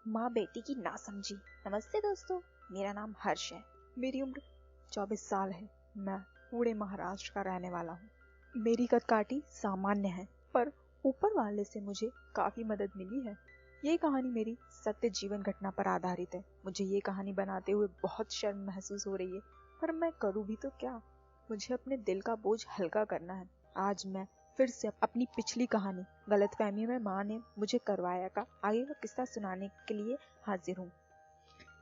माँ बेटी की नासमझी। नमस्ते दोस्तों, मेरा नाम हर्ष है। मेरी उम्र 24 साल है। मैं पुणे महाराष्ट्र का रहने वाला हूँ। मेरी कदकाठी सामान्य है, पर ऊपर वाले से मुझे काफी मदद मिली है। ये कहानी मेरी सत्य जीवन घटना पर आधारित है। मुझे ये कहानी बनाते हुए बहुत शर्म महसूस हो रही है, पर मैं करूँ भी तो क्या। मुझे अपने दिल का बोझ हल्का करना है। आज मैं फिर से अपनी पिछली कहानी गलतफहमी में माँ ने मुझे करवाया का आगे का किस्सा सुनाने के लिए हाजिर हूँ।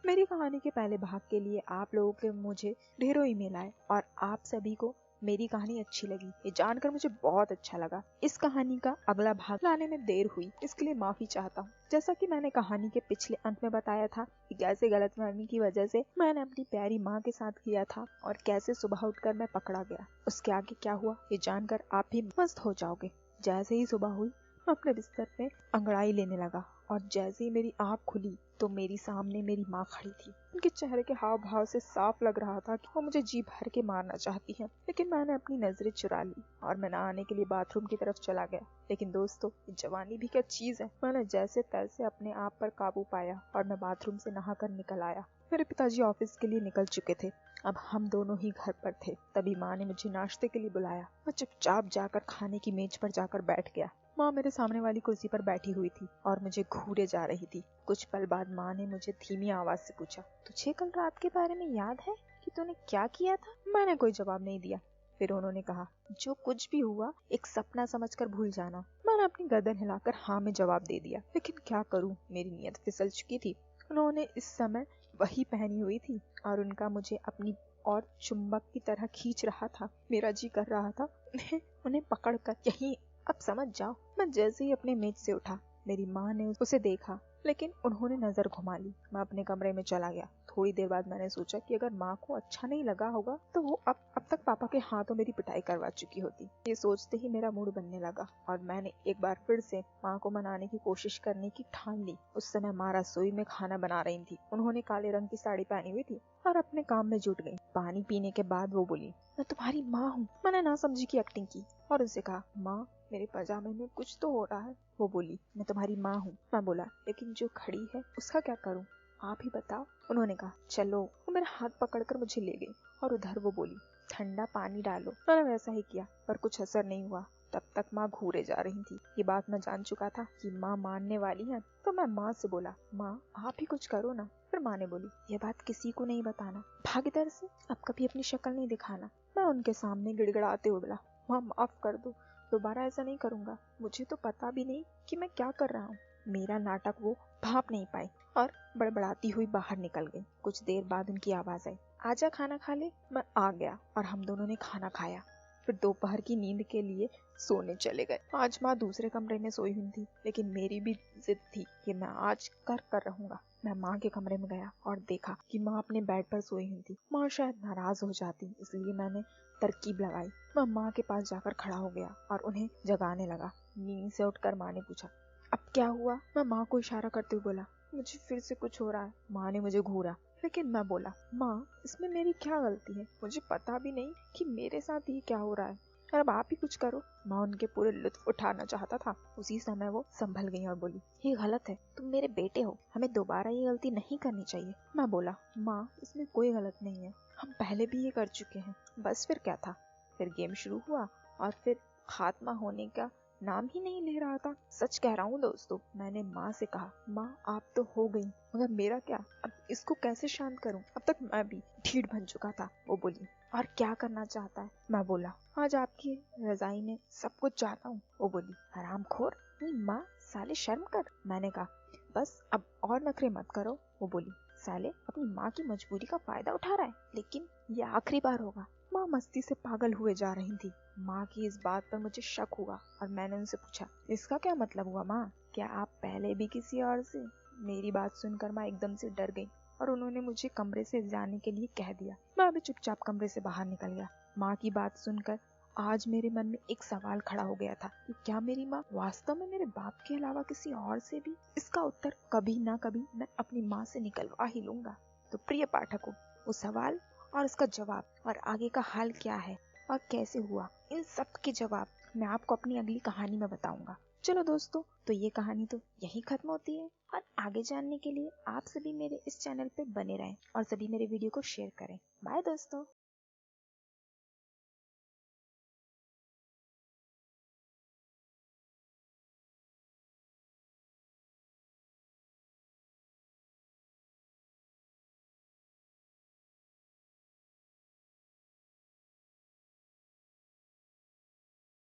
मेरी कहानी के पहले भाग के लिए आप लोगों के मुझे ढेरों ईमेल आए और आप सभी को मेरी कहानी अच्छी लगी। ये जानकर मुझे बहुत अच्छा लगा। इस कहानी का अगला भाग लाने में देर हुई, इसके लिए माफी चाहता हूँ। जैसा कि मैंने कहानी के पिछले अंत में बताया था कि कैसे गलतफहमी की वजह से मैंने अपनी प्यारी माँ के साथ किया था और कैसे सुबह उठकर मैं पकड़ा गया। उसके आगे क्या हुआ ये जानकर आप भी मस्त हो जाओगे। जैसे ही सुबह हुई, मैं अपने बिस्तर में अंगड़ाई लेने लगा और जैसे ही मेरी आँख खुली तो मेरी सामने मेरी माँ खड़ी थी। उनके चेहरे के हाव भाव से साफ लग रहा था कि वो मुझे जी भर के मारना चाहती हैं, लेकिन मैंने अपनी नजरें चुरा ली और मैं नहाने के लिए बाथरूम की तरफ चला गया। लेकिन दोस्तों, जवानी भी क्या चीज है। मैंने जैसे तैसे अपने आप पर काबू पाया और मैं बाथरूम से नहाकर निकल आया। मेरे पिताजी ऑफिस के लिए निकल चुके थे। अब हम दोनों ही घर पर थे। तभी माँ ने मुझे नाश्ते के लिए बुलाया। मैं चुपचाप जाकर खाने की मेज पर जाकर बैठ गया। माँ मेरे सामने वाली कुर्सी पर बैठी हुई थी और मुझे घूरे जा रही थी। कुछ पल बाद माँ ने मुझे धीमी आवाज से पूछा, तुझे कल रात के बारे में याद है कि तूने क्या किया था? मैंने कोई जवाब नहीं दिया। फिर उन्होंने कहा, जो कुछ भी हुआ एक सपना समझकर भूल जाना। मैंने अपनी गर्दन हिलाकर हाँ में जवाब दे दिया, लेकिन क्या करूं, मेरी नीयत फिसल चुकी थी। उन्होंने इस समय वही पहनी हुई थी और उनका मुझे अपनी और चुंबक की तरह खींच रहा था। मेरा जी कर रहा था उन्हें पकड़कर यहीं अब समझ जाओ। मैं जैसे ही अपने मेज से उठा, मेरी माँ ने उसे देखा, लेकिन उन्होंने नजर घुमा ली। मैं अपने कमरे में चला गया। थोड़ी देर बाद मैंने सोचा कि अगर माँ को अच्छा नहीं लगा होगा तो वो अब तक पापा के हाथों मेरी पिटाई करवा चुकी होती। ये सोचते ही मेरा मूड बनने लगा और मैंने एक बार फिर से माँ को मनाने की कोशिश करने की ठान ली। उस समय माँ रसोई में खाना बना रही थी। उन्होंने काले रंग की साड़ी पहनी हुई थी और अपने काम में जुट गई। पानी पीने के बाद वो बोली, मैं तुम्हारी माँ हूँ। मैंने नासमझी की एक्टिंग की और उनसे कहा, माँ मेरे पजामे में कुछ तो हो रहा है। वो बोली, मैं तुम्हारी माँ हूँ। मैं बोला, लेकिन जो खड़ी है उसका क्या करूँ, आप ही बताओ। उन्होंने कहा, चलो। वो मेरा हाथ पकड़कर मुझे ले गई और उधर वो बोली, ठंडा पानी डालो। मैंने वैसा ही किया, पर कुछ असर नहीं हुआ। तब तक माँ घूरे जा रही थी। ये बात मैं जान चुका था कि माँ मानने वाली है, तो मैं माँ से बोला, माँ आप ही कुछ करो ना। फिर माँ ने बोली, ये बात किसी को नहीं बताना, भाग इधर से, अब कभी अपनी शक्ल नहीं दिखाना। मैं उनके सामने गिड़गिड़ाते हुए बोला, माँ माफ कर दो, दोबारा ऐसा नहीं करूंगा। मुझे तो पता भी नहीं कि मैं क्या कर रहा हूँ। मेरा नाटक वो भाप नहीं पाई और बड़बड़ाती हुई बाहर निकल गई। कुछ देर बाद उनकी आवाज आई, आजा खाना खा ले। मैं आ गया और हम दोनों ने खाना खाया। फिर दोपहर की नींद के लिए सोने चले गए। आज माँ दूसरे कमरे में सोई हुई थी, लेकिन मेरी भी जिद थी कि मैं आज कर रहूंगा। मैं माँ के कमरे में गया और देखा कि माँ अपने बेड पर सोई हुई थी। माँ शायद नाराज हो जाती, इसलिए मैंने तरकीब लगाई। मैं माँ के पास जाकर खड़ा हो गया और उन्हें जगाने लगा। नींद से उठकर माँ ने पूछा, अब क्या हुआ? मैं माँ को इशारा करते हुए बोला, मुझे फिर से कुछ हो रहा है। माँ ने मुझे घूरा, लेकिन मैं बोला, माँ इसमें मेरी क्या गलती है? मुझे पता भी नहीं कि मेरे साथ ये क्या हो रहा है और अब आप ही कुछ करो। माँ उनके पूरे लुत्फ उठाना चाहता था। उसी समय वो संभल गई और बोली, ये गलत है, तुम मेरे बेटे हो, हमें दोबारा ये गलती नहीं करनी चाहिए। मैं बोला, माँ इसमें कोई गलत नहीं है, हम पहले भी ये कर चुके हैं। बस फिर क्या था? फिर गेम शुरू हुआ और फिर खात्मा होने का नाम ही नहीं ले रहा था। सच कह रहा हूँ दोस्तों, मैंने माँ से कहा, माँ आप तो हो गई, मगर मेरा क्या? अब इसको कैसे शांत करूँ? अब तक मैं भी ढीठ बन चुका था। वो बोली, और क्या करना चाहता है? मैं बोला, आज आपकी रजाई में सब कुछ चाहता हूँ। वो बोली, हरामखोर, नहीं माँ, साले शर्म कर। मैंने कहा, बस अब और नखरे मत करो। वो बोली, साले अपनी माँ की मजबूरी का फायदा उठा रहा है, लेकिन ये आखिरी बार होगा। माँ मस्ती से पागल हुए जा रही थी। माँ की इस बात पर मुझे शक हुआ और मैंने उनसे पूछा, इसका क्या मतलब हुआ माँ? क्या आप पहले भी किसी और से? मेरी बात सुनकर माँ एकदम से डर गई और उन्होंने मुझे कमरे से जाने के लिए कह दिया। मैं अभी चुपचाप कमरे से बाहर निकल गया। माँ की बात सुनकर आज मेरे मन में एक सवाल खड़ा हो गया था कि क्या मेरी माँ वास्तव में मेरे बाप के अलावा किसी और से भी? इसका उत्तर कभी ना कभी मैं अपनी माँ से निकलवा ही लूंगा। तो प्रिय पाठकों, वो सवाल और उसका जवाब और आगे का हाल क्या है और कैसे हुआ, इन सब के जवाब मैं आपको अपनी अगली कहानी में बताऊंगा। चलो दोस्तों, तो ये कहानी तो यही खत्म होती है और आगे जानने के लिए आप सभी मेरे इस चैनल पे बने रहें और सभी मेरे वीडियो को शेयर करें। बाय दोस्तों।